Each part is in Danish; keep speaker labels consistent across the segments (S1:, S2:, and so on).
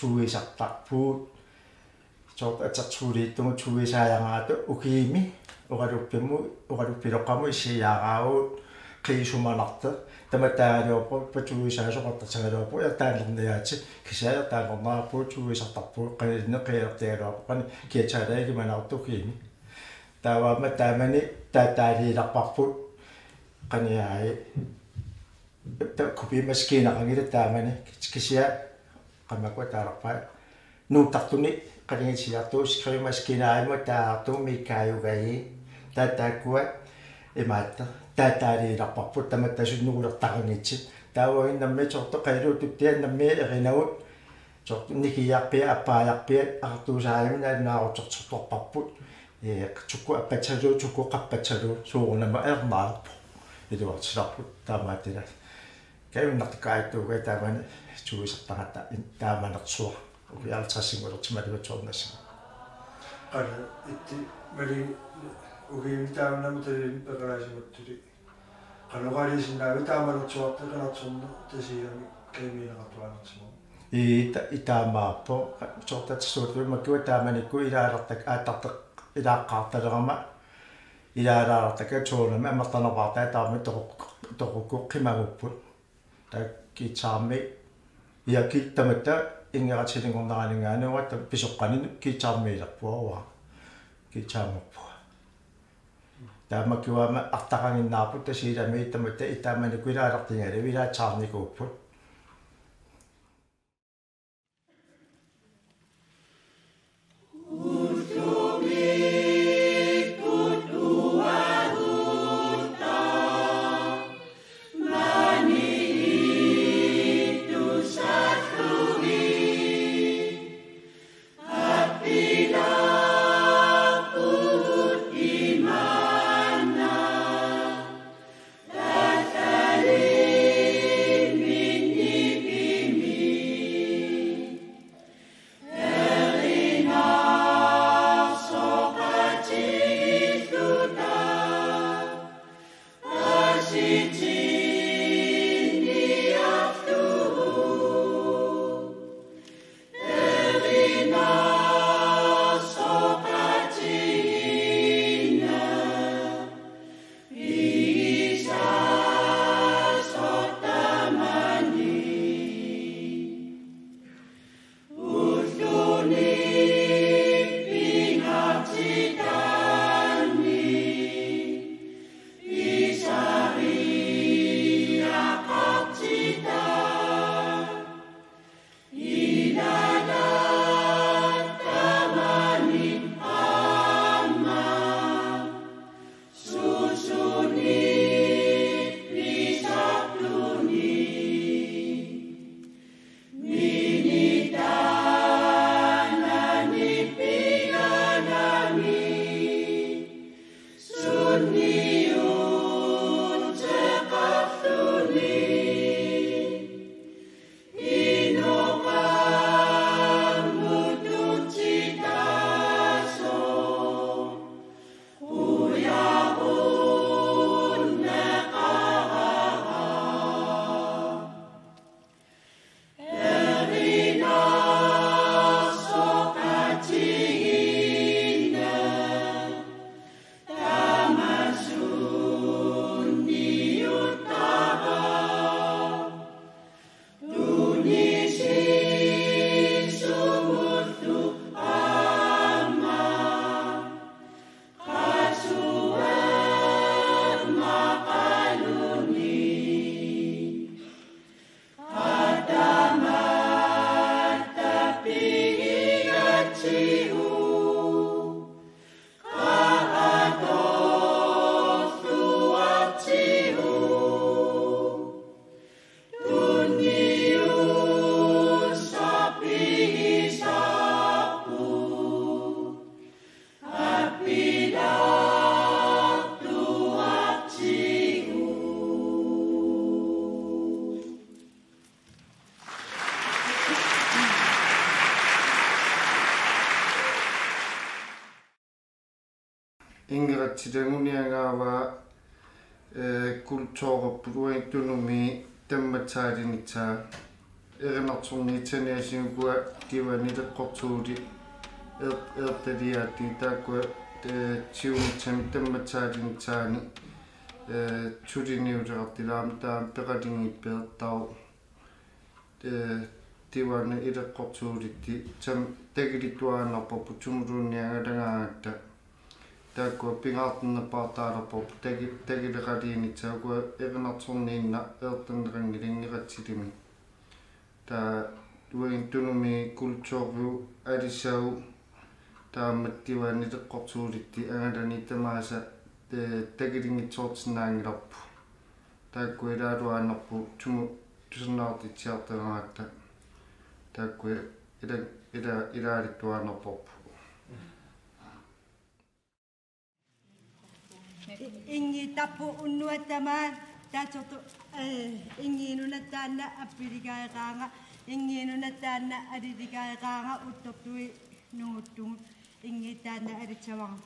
S1: tuisartarpuut sort atartuuliittumu tuisaayangaatu ukiimi uqaluppiloqqamu issiyaaraavut qiisumanarta tamataaluupu patuisaasoqartasangaluupu yataallerniaati kisaayaataallernaarpuut tuisartarpuut qanilinneqialertigaluupu qani kiataalaagi manartukiimi taavaama taamani taataaliilarparput qaniaai kupi maskiinaqangila taamani kisia qamaqwa taalarpaa nuuttartuni qaningisiartuu skrivi maskiinaaimu taartu mikkaayugai taataakua imaatta taataaliilarparput tamattasunnugulertarangitsit taawagin nammi sorto qailuututtia nammi erinagut sorto nikiarpia appaajarpia artuusaayimin alnaarutortortorparput tukku appatsaluu tukku qappatsaluu suurunama ernaarpu iluartilarput taamaatila kayunnartikaayattuuga taamani tuisartangata taamanersuar ukialtrassingulortimaluatsornassa
S2: qala itti mali ukiimitaamnam talin peqalaasimattuli qanoqaliisinnaavi taamanersuarta qanarsorna tasiirami kaimiineqartuanersimu
S1: itaamaappo sortatsuutlu makkua taamanikku ilaalartak aattarteq ilaaqqaartalerama ilaalaalartaka tuunami amertanerpaartaa taami toqukku qimagupput takkiitsaarmi iakkittamatta Inngeratsilerngorneralingaanua pisoqqanin kiitsaarmiilerpuawa kiitsaamuppuа taamakiuama artaqanginnaarput tasiilami tamatta itaamanikku ilaalartingali ilaatsaarnikuupput Inngeratsilernguniagaava kultuurippuuittunumi tammataalinitsaa
S3: erenertorni taniasinkua tivanilekkortuuli ertaliaati taakua tiunitsam tammataalintaani tuliniulerartilaama taam peqalingiippeertau tiwana ilekkortuulitti tam tagilituaanarpopu tumuluunniangalangaagatta taakua pingaarternappaartaalarpopu tagileqaliinitsaakua erenertorniinna ertannerangilingeratsilimi taa tuin tunumi kultuuriu alisau taammattivaannileqqortuulitti angalani tamaasa tagilingitsoortinnaangilarpu taakku ilaaluaanarpu tumu tusernaartitsiartangaatta taakku ilaalituaanarporpu
S4: ingi tapu unnuatamaan taatoto ingi nunataanna appiligaeqaanga ingi nunataanna aliligaeqaanga uttortui nunguttugut ingi taanna alitsavanga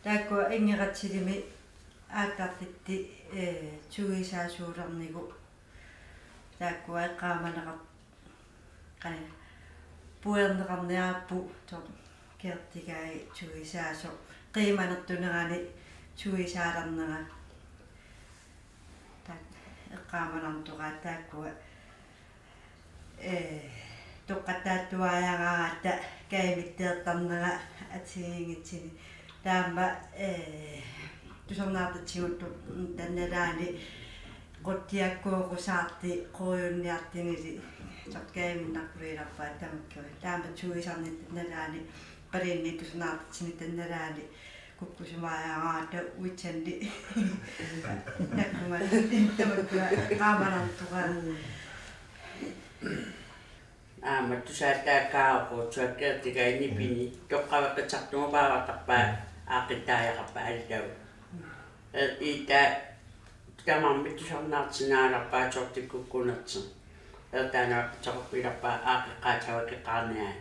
S4: taakku Inngeratsiler aatarlitti tugisaasuulernigu taakku eqqaamaneqar qana puerneqarniaappu kertigai tugisaaso qiimanertunerani tugisaalernera taak eqqaamanartuqa taakku toqqataattuaayagaata kaimitteertarnera atsiingitsini taamba tusernaartitsiguttu tannalaani quttiakkuuqu saarti qoyunniartinili sotkaiminnaqquriilappa taama tuisarnit nalaani parinni tusnaartsinit nalaani kukkusumaagaata witsendi nakkuma tamakka qaamanartuqaa
S5: tusaattaakkaaqu tuakkertigaini pini toqqavaqqatsartumu paavaqqarpaa aaqittaajaqarpa allau ita tamarmit tusarnaartinaalarpaa tortikkukkunerti ertaana toqpilarpaa aaqiqqaatawakkeqqaarniaa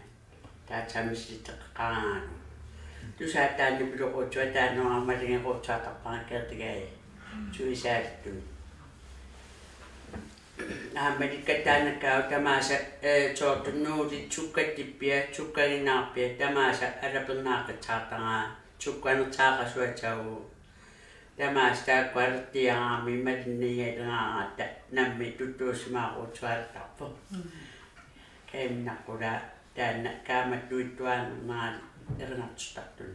S5: taatsaamissitteqqaaraanu tusaattaanni piloquttua taannoarmalingequtsaaqarparakkertigai tuisaattun Amerikataanakkaa tamaasa soortunnuuti tsukkatippia tsukkaginnaarpia tamaasa alapernaaqatsaartaraa tsukkanertaaqasuatsagu tamaasa taakkualertiaraami malinniyaleraaata nammi tuttuusimaaquutsualertarpo kaiminnaqqulaa taanna kaamattuittuaanernaali erinartustartun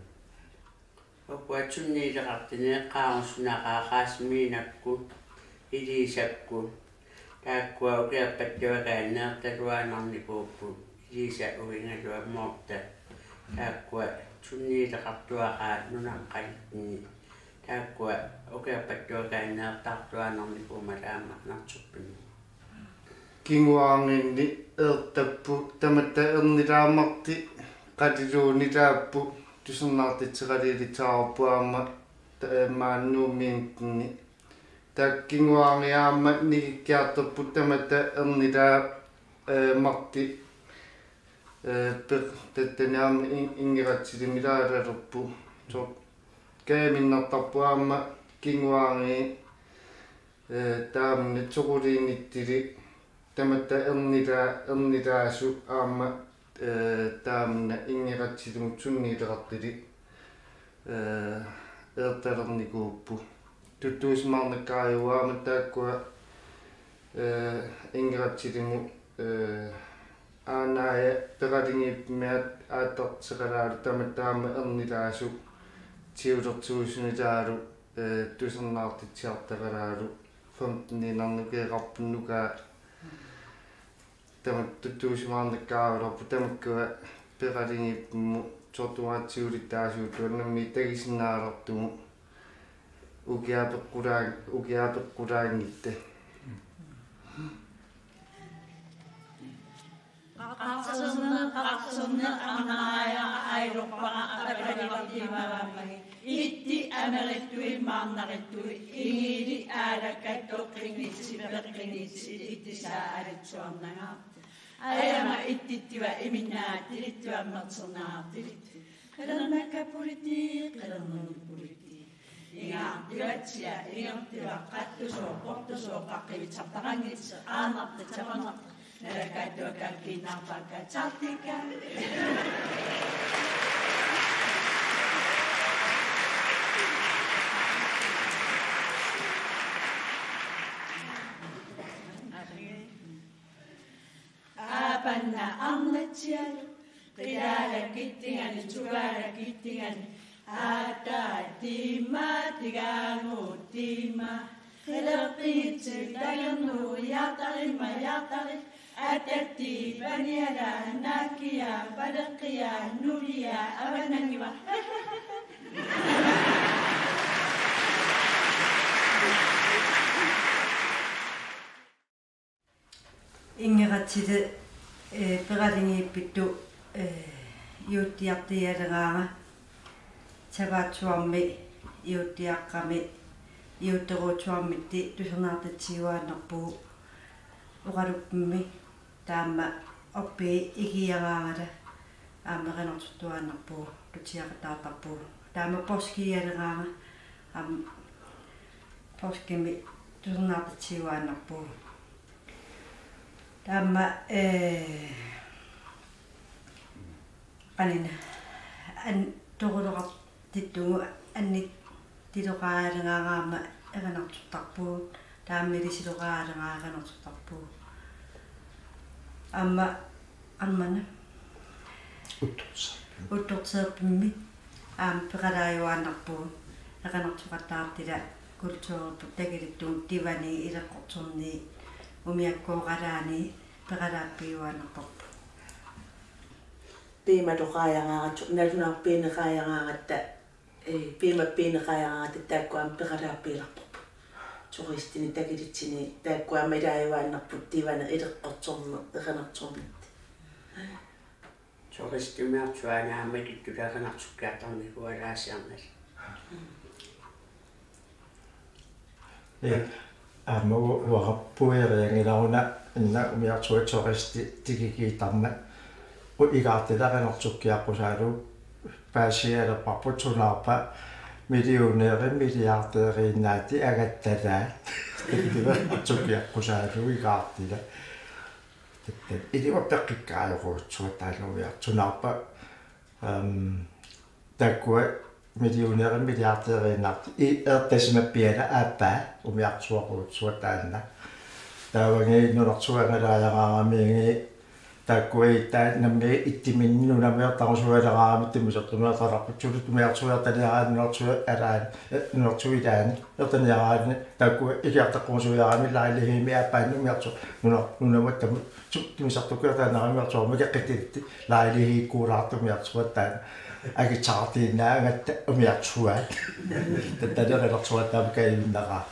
S5: oppuatsunniileqartini eqqaarussunaqaaqaasmiinakku ilisakku Takkua ukiappattuakaanneertaluaanarnikuuppu Ilisa uingalua moorta takkua sunniileqartuaqaa nunaqqalitni takkua ukiappattuakaanneertartuaanarnikuumalaamaqnartuppunni
S3: Kinguaanginni ertappu tamatta ernilaamarti qatiluunitaappu tusernaartitseqalilitsaarpuaama maannuumiintinni takkinguaangiaama nikikkiartorpu tamatta ernilaa marti tattaniaama Inngeratsilimilaalerpu kaiminnertarpuaama kinguaangi taamni tsoquliinnittili tamatta ernilaasu aama taamna Inngeratsilimut sunniileqartili ertalernikuuppu tuttuismaarnakkaayuaama taakkua Inngeratsilimu aanaaya peqalingiipmiat aatartseqalaalu tamattaama ernilaasu tiulertuusunilaalu tusernaartitsiartaqalaalu 15-ninarnukeeqarpunnukaa tamat tuttuismaarnakkaalularpu tamakkua peqalingiipmu sortumaatiulittaasuutuannammi tagisinaalartumu ukiapeqqulaangitte
S6: Qaartserner anaaya airoppaqa aparivartimavamagi itti amerettui maarnarettui ingili aalakkaittoqqingitsipeqqingitsi ittisaaalitsuarnagaarti ayama ittittiva iminnaattilittuammertsernaartilit qelernerpolitik Ingaartivatsia ingertivaqqattusoo qortusoo qaqqivitsartaqangitsi aanartitseqonerta nalakkaattuakkaakkiinnaarpaakka tsartikka AAPANNA arnatsialu qilaalakittingani tsukaalakittingani Ata tima tigamu tima Helerpitsi tagernu yatari Atati baniara nakia badakia nulia avanangiwa
S4: Inngeratsile peqalingiippittu yuuttiartialeraanga Tavatsuammi iuttiaqqami iutteruutsuammitti tusernaartatsiuaannerpu uqaluppimmi taamma oppi ikiagaangala aammeqanertuttuaannerpu tutiaqataartarpu taamma poskialeraanga poskimi tusernaartatsiuaannerpu taamma qanina an toqoloqart tittungu annit tiloqaalengaagaama eqanertuttarpuut taammilisiloqaalengaaqanertuttarpuut amma armana uttorserpimmi peqalaajuaannarpuut eqanertuqattaartila kultuuriput tagilittuun tivani ileqqortorni umiakkooralaani peralaappiuanerporpu
S6: piima toqaayangaaratu nalunaarpiineqaayangaaratta piima piineqaayangaaratta taakkuam peralaappiilarporpu turistini tagilitsini taakkuam ilaajuaannarput tivana ileqqortorne eqanartornit
S5: Turistimertuanaammakit tulaaqanartukkaartarnikualaasiarnal
S1: аммагу уараппуериангиларуна инна умиартуа туристи тигигиитарма уигаартиларинортуккиаққусаалу паасиалерпарпут милионеери милиартерииннаати агатталаа тигивертуккиаққусаалу игаартила таттат илиуаппеққиккаажоруутсуа таалнуиартунаарпа таккуа миллионеери миллиартерииннаарти ертасимаппиала ааппаа умиартуақуутсуа таанна тааванги нунартуангалааяраамиинги таккуи таа намми иттиминнунамиартарусуалераарами тимисертумиартараппутсулут умиартуарталиарааннуартуа алаан нунартуилаани ертаниараани таккуи илиартаққусуяарами лаилихими ааппаан умиарту нунаматтам тимисартуккуатаанарамиартуа мекеққитилти лаилихиккуулаартумиартуа таана агичаартиинаагатта умиартуаат татталерилэртуаттаама каивиннера